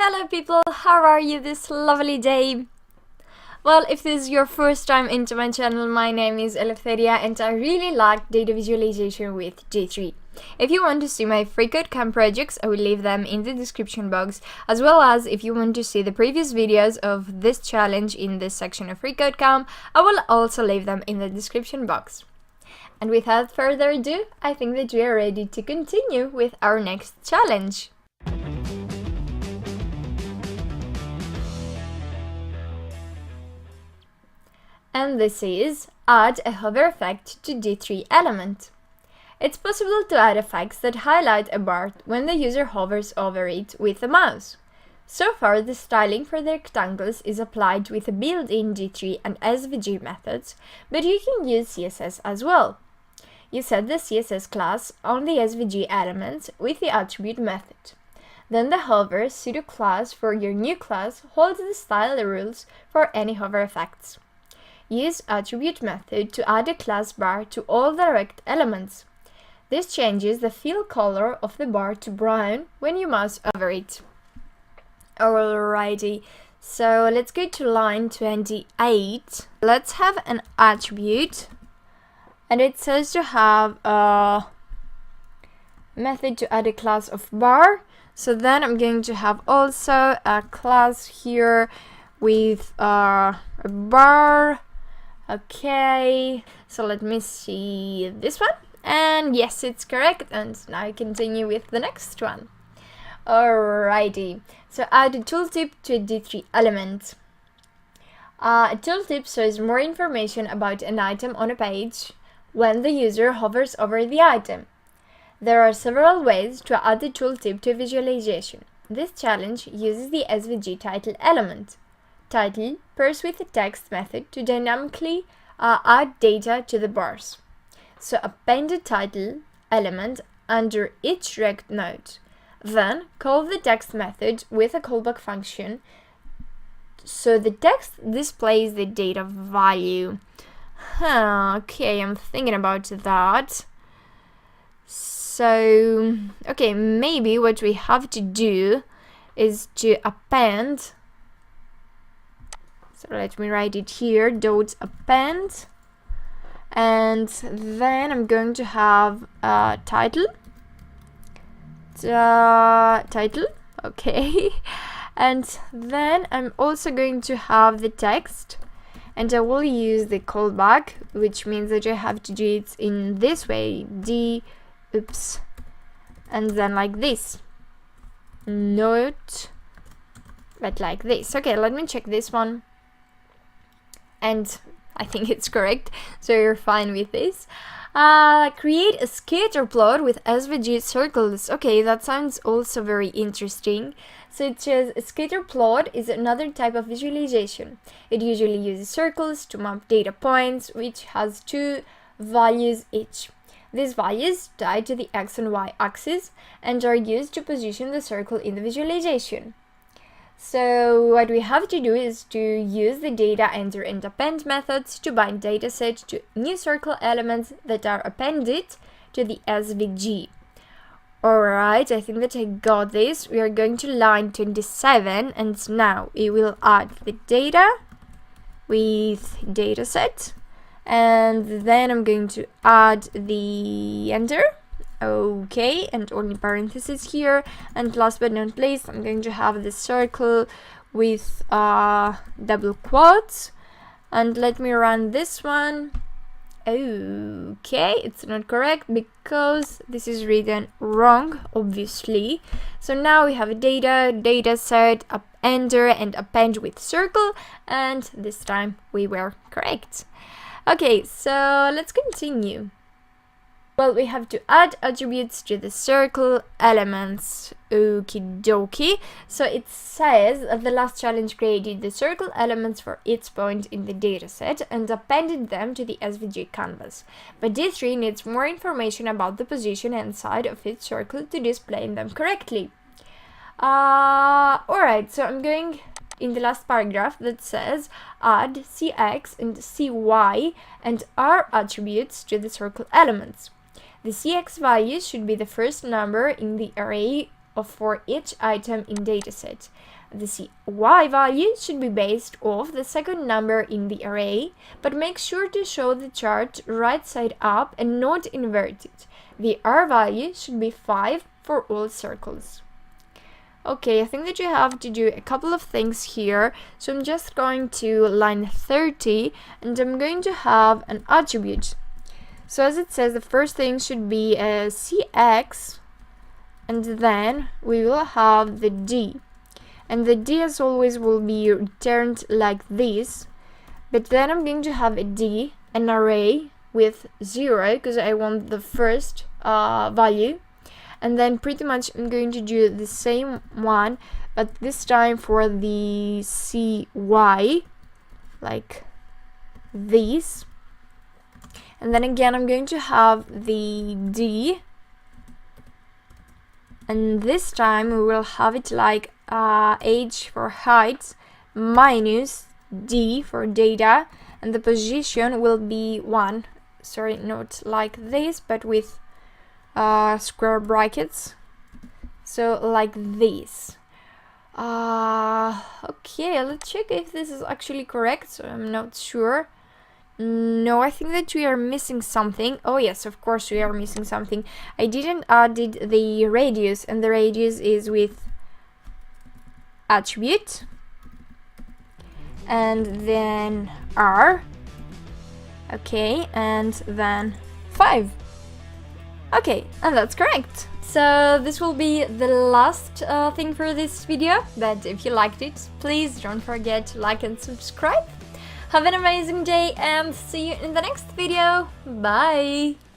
Hello people, how are you this lovely day? Well, if this is your first time into my channel, my name is Eleftheria and I really like data visualization with D3. If you want to see my FreeCodeCamp projects, I will leave them in the description box, as well as if you want to see the previous videos of this challenge in this section of FreeCodeCamp, I will also leave them in the description box. And without further ado, I think that we are ready to continue with our next challenge. And this is add a hover effect to D3 element. It's possible to add effects that highlight a bar when the user hovers over it with the mouse. So far, the styling for the rectangles is applied with the built-in D3 and SVG methods, but you can use CSS as well. You set the CSS class on the SVG elements with the attribute method. Then the hover pseudo class for your new class holds the style rules for any hover effects. Use attribute method to add a class bar to all the rect elements. This changes the fill color of the bar to brown when you mouse over it. Alrighty, so let's go to line 28. Let's have an attribute, and it says to have a method to add a class of bar. So then I'm going to have also a class here with a bar. Okay, so let me see this one, and yes, it's correct, and now I continue with the next one. Alrighty, so add a tooltip to a D3 element. A tooltip shows more information about an item on a page when the user hovers over the item. There are several ways to add the tooltip to a visualization. This challenge uses the SVG title element. Title pairs with the text method to dynamically add data to the bars. So append a title element under each rect node. Then call the text method with a callback function so the text displays the data value. Okay, I'm thinking about that. So, okay, maybe what we have to do is to append. So let me write it here, dot append, and then I'm going to have a title, okay, and then I'm also going to have the text, and I will use the callback, which means that I have to do it in this way, and then like this, not, but like this. Okay, let me check this one. And I think it's correct, so you're fine with this. Create a scatterplot with SVG circles. Okay, that sounds also very interesting. So it says a scatterplot is another type of visualization. It usually uses circles to map data points, which has two values each. These values tie to the X and Y axis and are used to position the circle in the visualization. So what we have to do is to use the data enter and append methods to bind dataset to new circle elements that are appended to the SVG. Alright, I think that I got this. We are going to line 27, and now we will add the data with dataset, and then I'm going to add the enter. Okay, and only parentheses here, and last but not least I'm going to have the circle with double quotes, and let me run this one. Okay, it's not correct because this is written wrong, obviously. So now we have a data set, enter and append with circle, and this time we were correct. Okay, so let's continue. Well, we have to add attributes to the circle elements. Okie dokie. So it says that the last challenge created the circle elements for each point in the dataset and appended them to the SVG canvas. But D3 needs more information about the position and side of each circle to display them correctly. Alright, so I'm going in the last paragraph that says add CX and CY and R attributes to the circle elements. The CX value should be the first number in the array for each item in dataset. The CY value should be based off the second number in the array, but make sure to show the chart right side up and not inverted. The R value should be 5 for all circles. Okay, I think that you have to do a couple of things here. So I'm just going to line 30 and I'm going to have an attribute. So as it says, the first thing should be a CX, and then we will have the D. And the D, as always, will be returned like this. But then I'm going to have a D, an array with 0, because I want the first value. And then pretty much I'm going to do the same one, but this time for the CY, like this. And then again I'm going to have the D, and this time we will have it like H for height minus D for data, and the position will be 1. Sorry, not like this, but with square brackets, so like this. Okay, let's check if this is actually correct. So I'm not sure. No, I think that we are missing something. Oh yes, of course we are missing something. I didn't add the radius, and the radius is with attribute and then R. Okay, and then 5. Okay, and that's correct. So this will be the last thing for this video, but if you liked it, please don't forget to like and subscribe. Have an amazing day and see you in the next video. Bye!